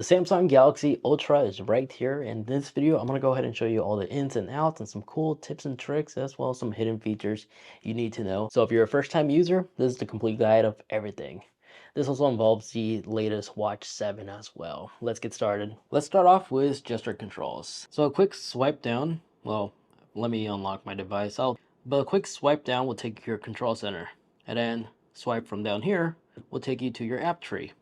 The Samsung Galaxy Ultra is right here. In this video, I'm going to go ahead and show you all the ins and outs and some cool tips and tricks, as well as some hidden features you need to know. So if you're a first-time user, this is the complete guide of everything. This also involves the latest Watch 7 as well. Let's get started. Let's start off with gesture controls. So a quick swipe down, well, let me unlock my device. But a quick swipe down will take you to your control center. And then swipe from down here will take you to your app tree.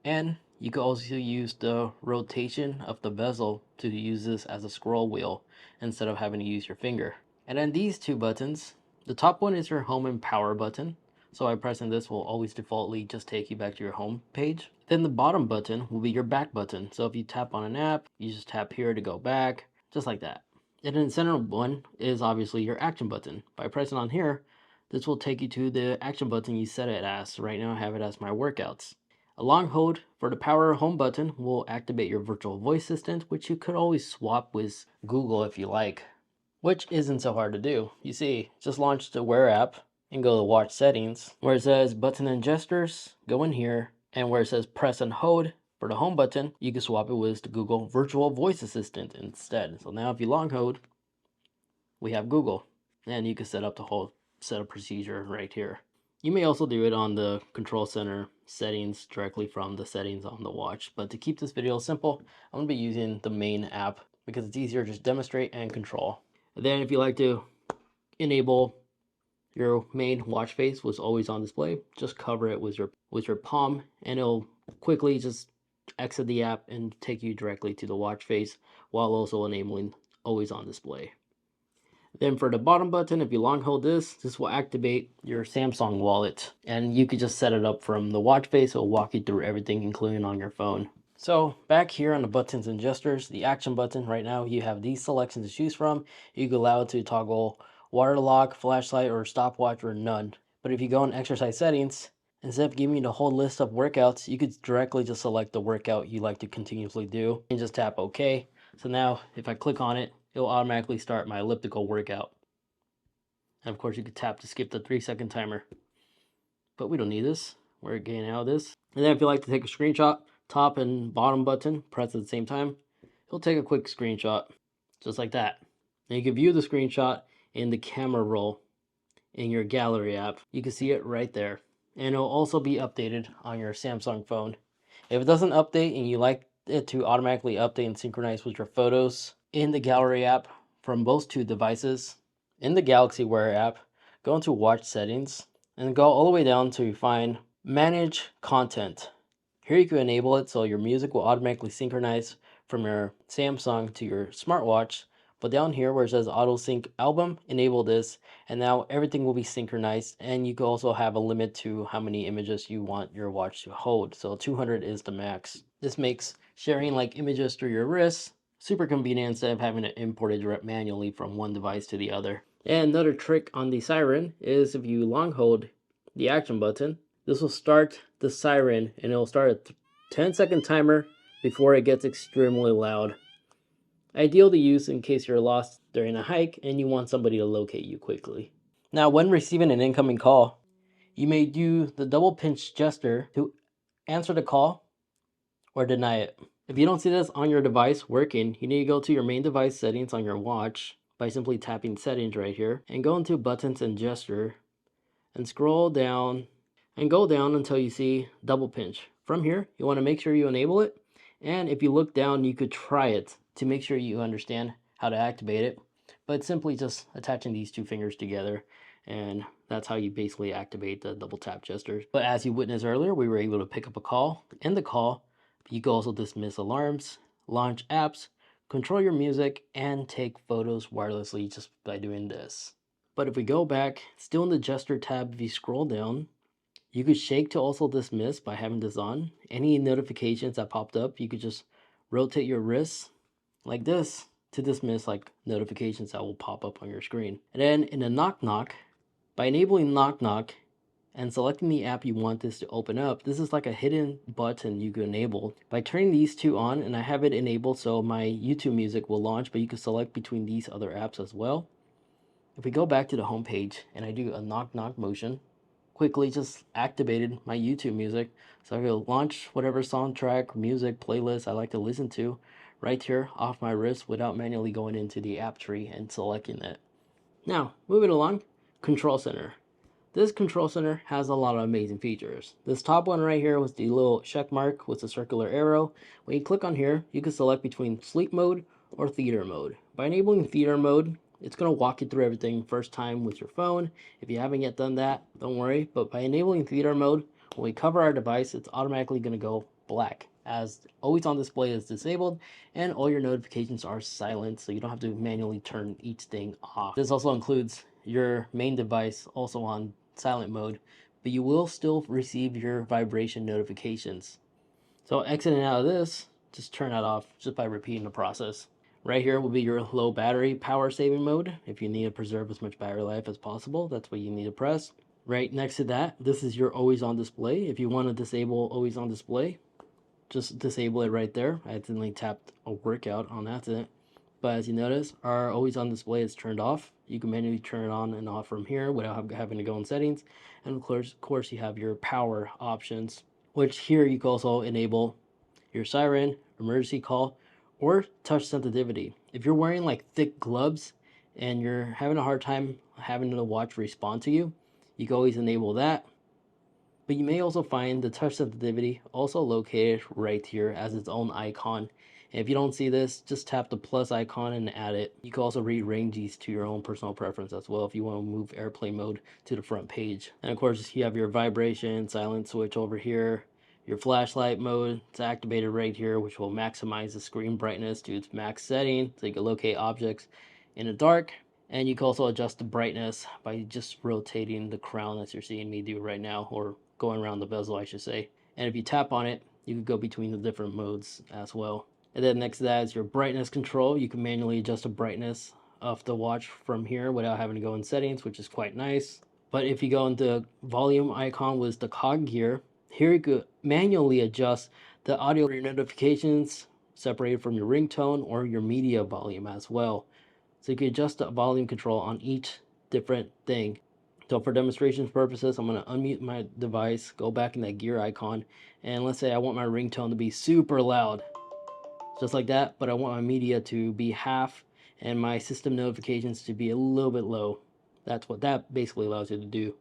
And you can also use the rotation of the bezel to use this as a scroll wheel instead of having to use your finger. And then these two buttons, the top one is your home and power button. So by pressing this will always defaultly just take you back to your home page. Then the bottom button will be your back button. So if you tap on an app, you just tap here to go back, just like that. And then the center one is obviously your action button. By pressing on here, this will take you to the action button you set it as. Right now I have it as my workouts. A long hold for the power home button will activate your virtual voice assistant, which you could always swap with Google if you like, which isn't so hard to do. You see, just launch the Wear app and go to Watch Settings. Where it says Button and Gestures, go in here, and where it says Press and Hold for the home button, you can swap it with the Google Virtual Voice Assistant instead. So now if you long hold, we have Google, and you can set up the whole setup procedure right here. You may also do it on the control center settings directly from the settings on the watch. But to keep this video simple, I'm going to be using the main app because it's easier to just demonstrate and control. And then if you like to enable your main watch face was always on display, just cover it with your palm and it'll quickly just exit the app and take you directly to the watch face while also enabling always on display. Then for the bottom button, if you long hold this will activate your Samsung wallet. And you could just set it up from the watch face. It'll walk you through everything, including on your phone. So back here on the buttons and gestures, the action button, right now you have these selections to choose from. You can allow it to toggle water lock, flashlight, or stopwatch, or none. But if you go in exercise settings, instead of giving you the whole list of workouts, you could directly just select the workout you like to continuously do and just tap OK. So now if I click on it, it'll automatically start my elliptical workout. And of course you could tap to skip the 3-second timer. But we don't need this. We're getting out of this. And then if you like to take a screenshot, top and bottom button, press at the same time. It'll take a quick screenshot, just like that. And you can view the screenshot in the camera roll in your gallery app. You can see it right there. And it'll also be updated on your Samsung phone. If it doesn't update and you like it to automatically update and synchronize with your photos in the gallery app from both two devices, in the Galaxy Wear app, go into Watch Settings and go all the way down to find Manage Content. Here you can enable it so your music will automatically synchronize from your Samsung to your smartwatch. But down here where it says Auto Sync Album, enable this, and now everything will be synchronized. And you can also have a limit to how many images you want your watch to hold. So 200 is the max. This makes sharing like images through your wrist super convenient instead of having to import it manually from one device to the other. And another trick on the Siren is if you long hold the action button, this will start the Siren and it'll start a 10-second timer before it gets extremely loud. Ideal to use in case you're lost during a hike and you want somebody to locate you quickly. Now when receiving an incoming call, you may do the double pinch gesture to answer the call or deny it. If you don't see this on your device working, you need to go to your main device settings on your watch by simply tapping settings right here and go into buttons and gesture and scroll down and go down until you see double pinch. From here, you want to make sure you enable it. And if you look down, you could try it to make sure you understand how to activate it. But simply just attaching these two fingers together, and that's how you basically activate the double tap gestures. But as you witnessed earlier, we were able to pick up a call. In the call, you can also dismiss alarms, launch apps, control your music, and take photos wirelessly just by doing this. But if we go back, still in the gesture tab, if you scroll down, you could shake to also dismiss by having this on. Any notifications that popped up, you could just rotate your wrist like this to dismiss like notifications that will pop up on your screen. And then in the knock knock, by enabling knock knock and selecting the app you want this to open up, this is like a hidden button you can enable. By turning these two on, and I have it enabled so my YouTube music will launch, but you can select between these other apps as well. If we go back to the home page and I do a knock knock motion, quickly just activated my YouTube music. So I could launch whatever soundtrack, music, playlist I like to listen to right here off my wrist without manually going into the app tree and selecting it. Now, moving along, Control Center. This control center has a lot of amazing features. This top one right here was the little check mark with the circular arrow. When you click on here, you can select between sleep mode or theater mode. By enabling theater mode, it's going to walk you through everything first time with your phone. If you haven't yet done that, don't worry. But by enabling theater mode, when we cover our device, it's automatically going to go black as always on display is disabled and all your notifications are silent, so you don't have to manually turn each thing off. This also includes your main device also on silent mode, but you will still receive your vibration notifications. So exiting out of this, just turn that off just by repeating the process. Right here will be your low battery power saving mode. If you need to preserve as much battery life as possible, that's what you need to press. Right next to that, this is your always on display. If you want to disable always on display, just disable it right there. I accidentally tapped a workout on accident. But as you notice, our always on display is turned off. You can manually turn it on and off from here without having to go in settings. And of course you have your power options, which here you can also enable your siren, emergency call, or touch sensitivity. If you're wearing like thick gloves and you're having a hard time having the watch respond to you, you can always enable that. But you may also find the touch sensitivity also located right here as its own icon. And if you don't see this, just tap the plus icon and add it. You can also rearrange these to your own personal preference as well if you want to move airplane mode to the front page. And of course, you have your vibration, silent switch over here. Your flashlight mode, it's activated right here, which will maximize the screen brightness to its max setting so you can locate objects in the dark. And you can also adjust the brightness by just rotating the crown as you're seeing me do right now, or going around the bezel, I should say. And if you tap on it, you can go between the different modes as well. And then next to that is your brightness control. You can manually adjust the brightness of the watch from here without having to go in settings, which is quite nice. But if you go into volume icon with the cog gear, here you could manually adjust the audio notifications separated from your ringtone or your media volume as well. So you can adjust the volume control on each different thing. So for demonstration purposes, I'm going to unmute my device, go back in that gear icon, and let's say I want my ringtone to be super loud, just like that, but I want my media to be half and my system notifications to be a little bit low. That's what that basically allows you to do.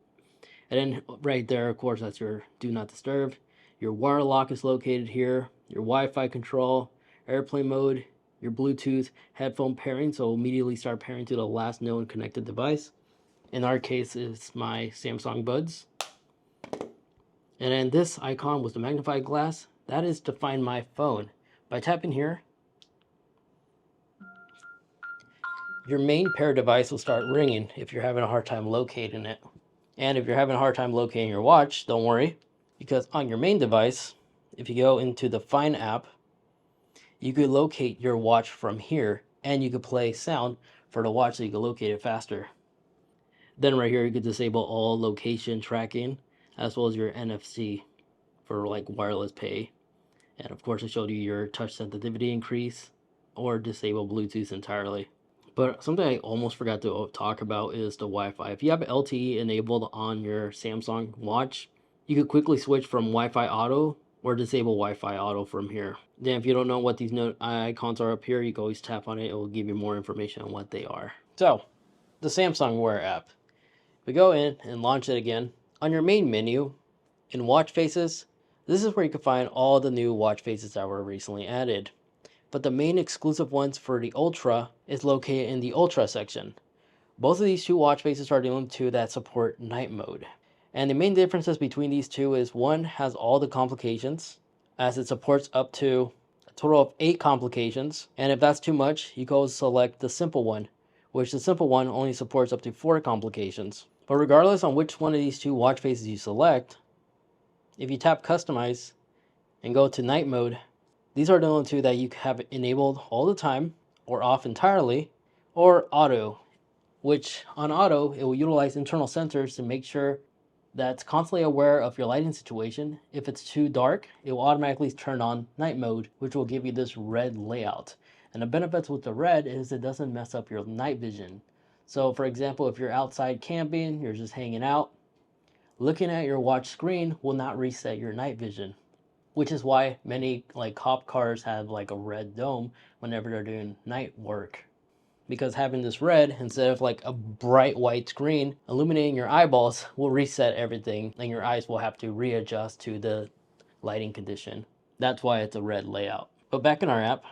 And then right there, of course, that's your do not disturb. Your wire lock is located here, your Wi-Fi control, airplane mode, your Bluetooth headphone pairing, so immediately start pairing to the last known connected device. In our case, it's my Samsung Buds. And then this icon with the magnified glass, that is to find my phone. By tapping here, your main pair device will start ringing if you're having a hard time locating it. And if you're having a hard time locating your watch, don't worry, because on your main device, if you go into the Find app, you could locate your watch from here, and you could play sound for the watch so you can locate it faster. Then right here, you could disable all location tracking, as well as your NFC for like wireless pay. And of course, it showed you your touch sensitivity increase or disable Bluetooth entirely. But something I almost forgot to talk about is the Wi-Fi. If you have LTE enabled on your Samsung watch, you could quickly switch from Wi-Fi auto or disable Wi-Fi auto from here. Then if you don't know what these icons are up here, you can always tap on it. It will give you more information on what they are. So, the Samsung Wear app. We go in and launch it again. On your main menu, in Watchfaces, this is where you can find all the new watch faces that were recently added. But the main exclusive ones for the Ultra is located in the Ultra section. Both of these two watch faces are the only two that support night mode. And the main differences between these two is one has all the complications, as it supports up to a total of 8 complications. And if that's too much, you go select the simple one, which the simple one only supports up to 4 complications. But regardless on which one of these two watch faces you select, if you tap customize and go to night mode, these are the only two that you have enabled all the time or off entirely, or auto, which on auto, it will utilize internal sensors to make sure that it's constantly aware of your lighting situation. If it's too dark, it will automatically turn on night mode, which will give you this red layout. And the benefits with the red is it doesn't mess up your night vision. So for example, if you're outside camping, you're just hanging out, Looking at your watch screen will not reset your night vision, which is why many like cop cars have like a red dome whenever they're doing night work. Because having this red instead of like a bright white screen illuminating your eyeballs will reset everything and your eyes will have to readjust to the lighting condition. That's why it's a red layout. But back in our app,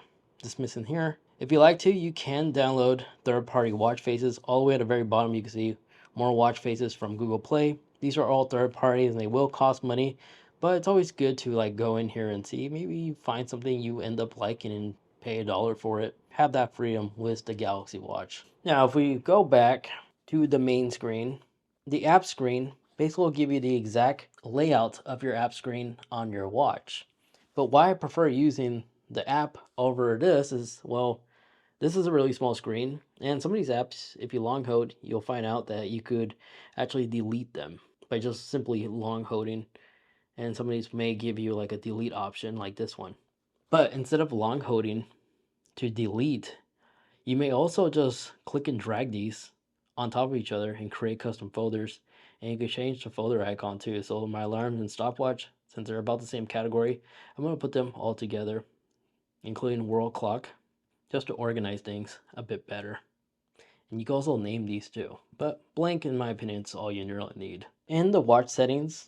just missing here. If you like to, you can download third-party watch faces. All the way at the very bottom, you can see more watch faces from Google Play. These are all third parties and they will cost money, but it's always good to like go in here and see. Maybe you find something you end up liking and pay $1 for it. Have that freedom with the Galaxy Watch. Now, if we go back to the main screen, the app screen basically will give you the exact layout of your app screen on your watch. But why I prefer using the app over this is, well, this is a really small screen, and some of these apps, if you long hold, you'll find out that you could actually delete them by just simply long holding, and some of these may give you like a delete option like this one. But instead of long holding to delete, you may also just click and drag these on top of each other and create custom folders. And you can change the folder icon too. So my alarms and stopwatch, since they're about the same category, I'm going to put them all together, including world clock, just to organize things a bit better. And you can also name these too. But blank, in my opinion, is all you really need. In the watch settings,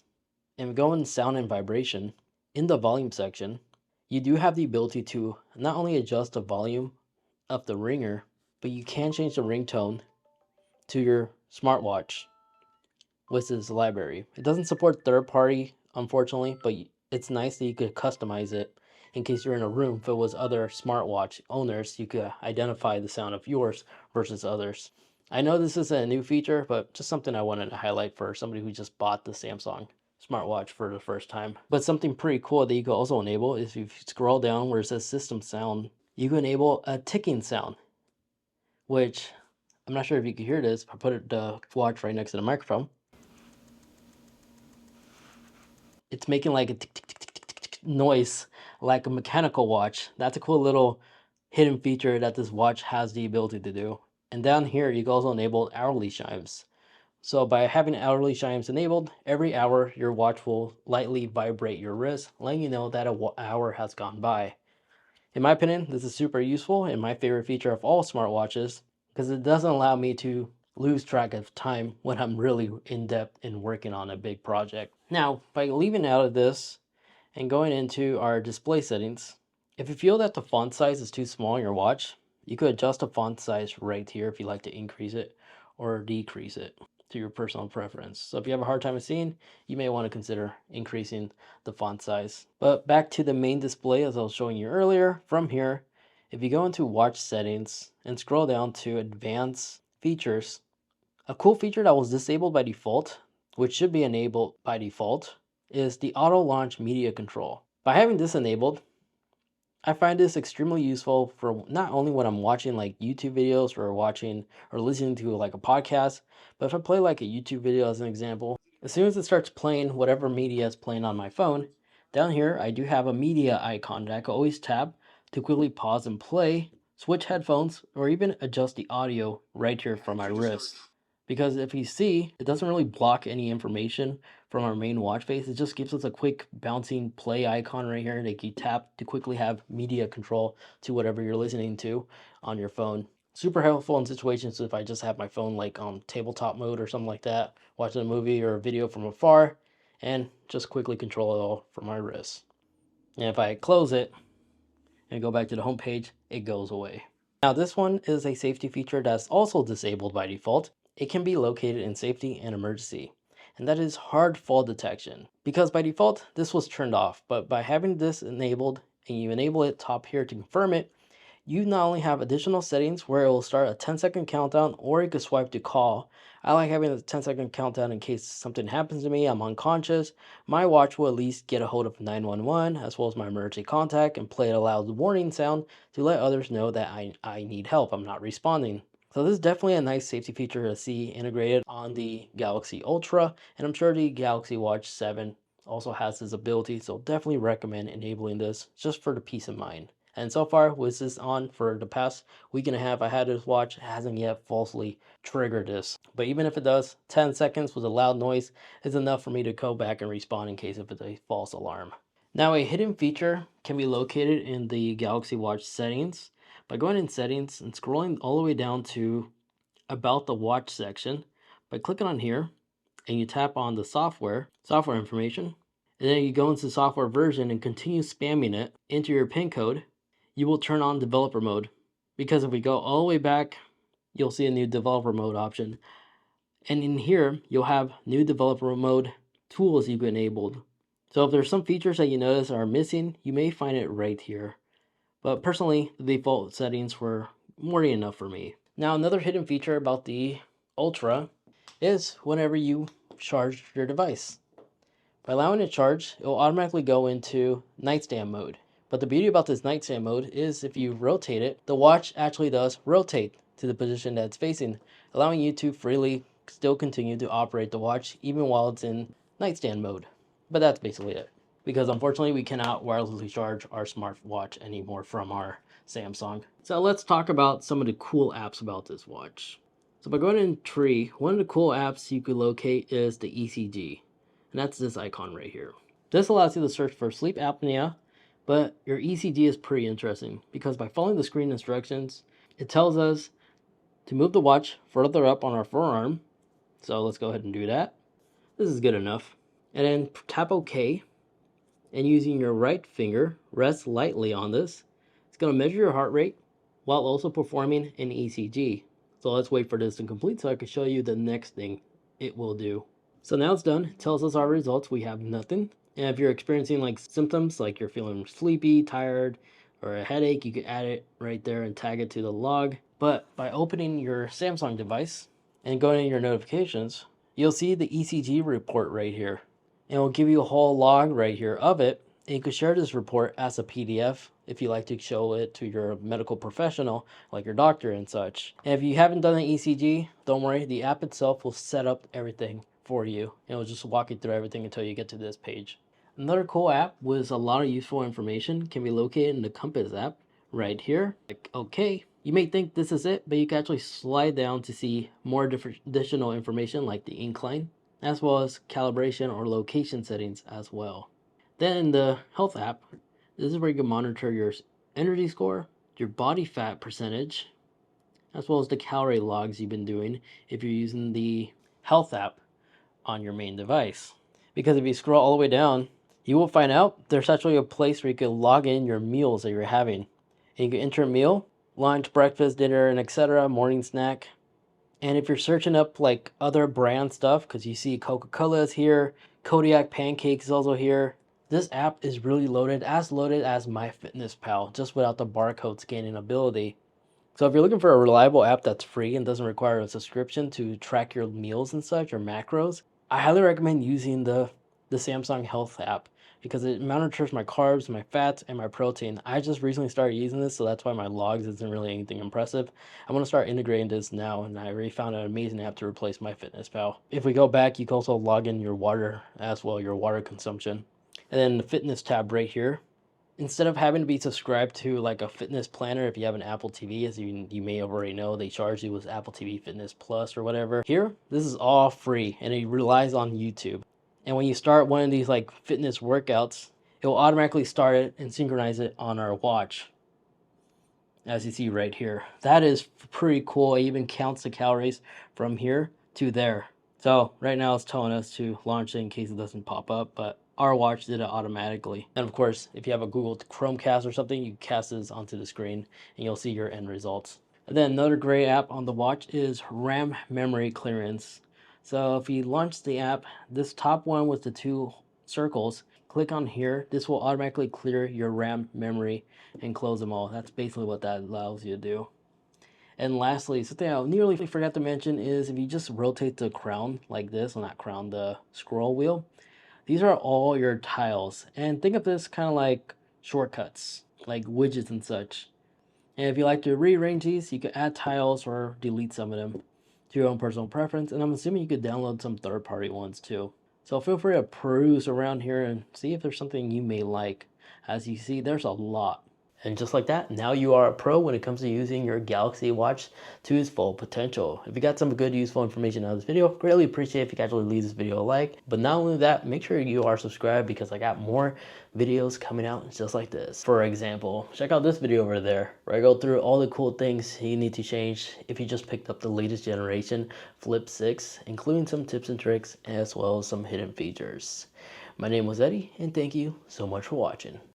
and go in sound and vibration, in the volume section, you do have the ability to not only adjust the volume of the ringer, but you can change the ringtone to your smartwatch with this library. It doesn't support third party, unfortunately, but it's nice that you could customize it in case you're in a room filled with other smartwatch owners. You could identify the sound of yours versus others. I know this is a new feature, but just something I wanted to highlight for somebody who just bought the Samsung smartwatch for the first time. But something pretty cool that you can also enable is if you scroll down where it says system sound, you can enable a ticking sound, which I'm not sure if you can hear this. I put the watch right next to the microphone. It's making like a tick, tick, tick, tick, tick, tick noise like a mechanical watch. That's a cool little hidden feature that this watch has the ability to do. And down here, you can also enable hourly chimes. So by having hourly chimes enabled, every hour your watch will lightly vibrate your wrist, letting you know that an hour has gone by. In my opinion, this is super useful and my favorite feature of all smartwatches because it doesn't allow me to lose track of time when I'm really in depth in working on a big project. Now, by leaving out of this and going into our display settings, if you feel that the font size is too small on your watch, you could adjust the font size right here if you like to increase it or decrease it to your personal preference. So if you have a hard time seeing, you may want to consider increasing the font size. But back to the main display as I was showing you earlier, from here, if you go into watch settings and scroll down to advanced features, a cool feature that was disabled by default, which should be enabled by default, is the auto launch media control. By having this enabled, I find this extremely useful for not only when I'm watching like YouTube videos or watching or listening to like a podcast, but if I play like a YouTube video as an example, as soon as it starts playing whatever media is playing on my phone, down here I do have a media icon that I can always tap to quickly pause and play, switch headphones, or even adjust the audio right here from my wrist. Because if you see, it doesn't really block any information from our main watch face. It just gives us a quick bouncing play icon right here that you tap to quickly have media control to whatever you're listening to on your phone. Super helpful in situations if I just have my phone like on tabletop mode or something like that, watching a movie or a video from afar, and just quickly control it all from my wrist. And if I close it and go back to the home page, it goes away. Now this one is a safety feature that's also disabled by default. It can be located in safety and emergency, and that is hard fall detection. Because by default, this was turned off, but by having this enabled, and you enable it top here to confirm it, you not only have additional settings where it will start a 10-second countdown, or you could swipe to call. I like having a 10-second countdown in case something happens to me, I'm unconscious. My watch will at least get a hold of 911 as well as my emergency contact and play a loud warning sound to let others know that I need help, I'm not responding. So this is definitely a nice safety feature to see integrated on the Galaxy Ultra, and I'm sure the Galaxy Watch 7 also has this ability, so definitely recommend enabling this just for the peace of mind. And so far, with this on for the past week and a half I had this watch, it hasn't yet falsely triggered this. But even if it does, 10 seconds with a loud noise is enough for me to go back and respond in case if it's a false alarm. Now, a hidden feature can be located in the Galaxy Watch settings by going in settings and scrolling all the way down to about the watch section. By clicking on here and you tap on the software information, and then you go into software version and continue spamming it, enter your pin code, you will turn on developer mode. Because if we go all the way back, you'll see a new developer mode option. And in here, you'll have new developer mode tools you've enabled. So if there's some features that you notice are missing, you may find it right here. But personally, the default settings were more than enough for me. Now, another hidden feature about the Ultra is whenever you charge your device. By allowing it to charge, it will automatically go into nightstand mode. But the beauty about this nightstand mode is if you rotate it, the watch actually does rotate to the position that it's facing, allowing you to freely still continue to operate the watch even while it's in nightstand mode. But that's basically it. Because unfortunately we cannot wirelessly charge our smartwatch anymore from our Samsung. So let's talk about some of the cool apps about this watch. So by going in Tree, one of the cool apps you could locate is the ECG. And that's this icon right here. This allows you to search for sleep apnea, but your ECG is pretty interesting because by following the screen instructions, it tells us to move the watch further up on our forearm. So let's go ahead and do that. This is good enough. And then tap OK, and using your right finger, rest lightly on this. It's going to measure your heart rate while also performing an ECG. So let's wait for this to complete so I can show you the next thing it will do. So now it's done. It tells us our results. We have nothing. And if you're experiencing like symptoms, like you're feeling sleepy, tired, or a headache, you can add it right there and tag it to the log. But by opening your Samsung device and going in your notifications, you'll see the ECG report right here. And it will give you a whole log right here of it. And you can share this report as a PDF if you like to show it to your medical professional, like your doctor and such. And if you haven't done an ECG, don't worry, the app itself will set up everything for you. And it'll just walk you through everything until you get to this page. Another cool app with a lot of useful information can be located in the Compass app right here. Like, okay, you may think this is it, but you can actually slide down to see more different additional information like the incline, as well as calibration or location settings as well. Then in the Health app, this is where you can monitor your energy score, your body fat percentage, as well as the calorie logs you've been doing if you're using the Health app on your main device. Because if you scroll all the way down, you will find out there's actually a place where you can log in your meals that you're having. And you can enter a meal, lunch, breakfast, dinner, and etc., morning snack. And if you're searching up like other brand stuff, because you see Coca-Cola is here, Kodiak Pancakes is also here, this app is really loaded as MyFitnessPal, just without the barcode scanning ability. So if you're looking for a reliable app that's free and doesn't require a subscription to track your meals and such or macros, I highly recommend using the Samsung Health app because it monitors my carbs, my fats, and my protein. I just recently started using this, so that's why my logs isn't really anything impressive. I'm going to start integrating this now, and I already found an amazing app to replace MyFitnessPal. If we go back, you can also log in your water as well, your water consumption. And then the fitness tab right here. Instead of having to be subscribed to like a fitness planner, if you have an Apple TV, as you may already know, they charge you with Apple TV Fitness Plus or whatever. Here, this is all free and it relies on YouTube. And when you start one of these like fitness workouts, it will automatically start it and synchronize it on our watch. As you see right here. That is pretty cool. It even counts the calories from here to there. So right now it's telling us to launch it in case it doesn't pop up, but our watch did it automatically. And of course, if you have a Google Chromecast or something, you cast this onto the screen and you'll see your end results. And then another great app on the watch is RAM memory clearance. So if you launch the app, this top one with the two circles, click on here. This will automatically clear your RAM memory and close them all. That's basically what that allows you to do. And lastly, something I nearly forgot to mention is if you just rotate the crown like this, well not crown, the scroll wheel, these are all your tiles. And think of this kind of like shortcuts, like widgets and such. And if you like to rearrange these, you can add tiles or delete some of them to your own personal preference. And I'm assuming you could download some third-party ones too. So feel free to peruse around here and see if there's something you may like. As you see, there's a lot. And just like that, now you are a pro when it comes to using your Galaxy Watch to its full potential. If you got some good useful information out of this video, greatly appreciate if you guys would leave this video a like. But not only that, make sure you are subscribed because I got more videos coming out just like this. For example, check out this video over there where I go through all the cool things you need to change if you just picked up the latest generation Flip 6, including some tips and tricks as well as some hidden features. My name was Eddie and thank you so much for watching.